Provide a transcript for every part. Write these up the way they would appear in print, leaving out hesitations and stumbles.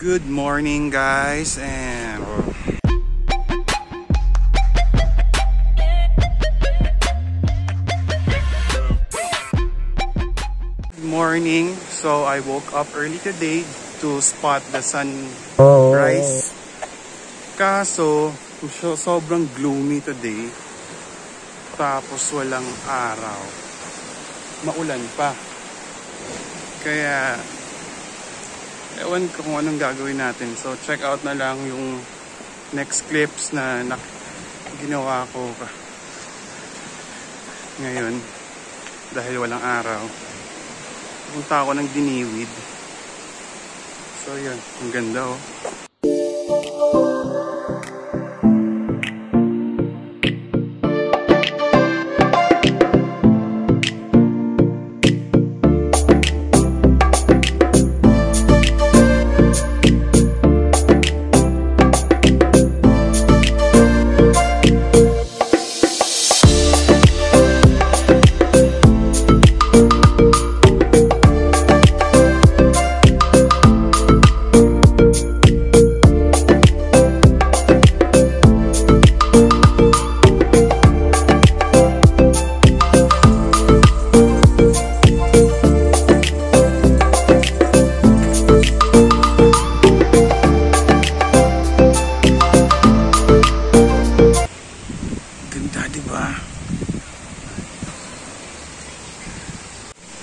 Good morning guys, and good morning. So I woke up early today to spot the sunrise. Kaso sobrang gloomy today. Tapos walang araw. Maulan pa. Kaya ewan ko kung anong gagawin natin. So check out na lang yung next clips na ginawa ko ngayon dahil walang araw. Punta ako ng Diniwid. So yun, ang ganda oh.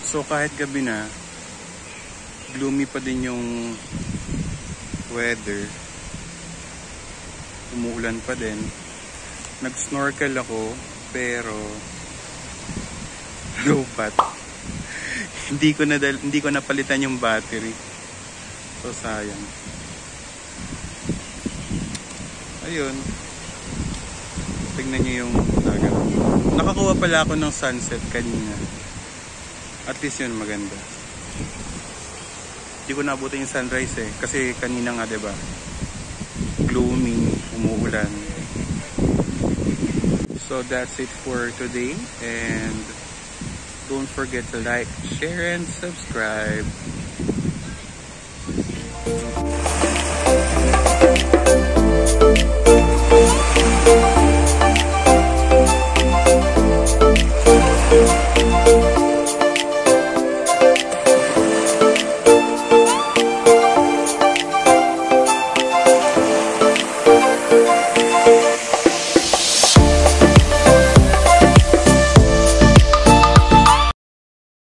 So kahit gabi na, gloomy pa din yung weather. Umuulan pa din. Nag-snorkel ako, pero low bat. hindi ko napalitan yung battery. So sayang. Ayun. Tingnan niyo yung dagat. Nakakuha pala ako ng sunset kanina. At least yun, maganda. Hindi ko nabutin yung sunrise eh. Kasi kanina nga, diba? Gloomy, umuulan. So that's it for today. And don't forget to like, share, and subscribe.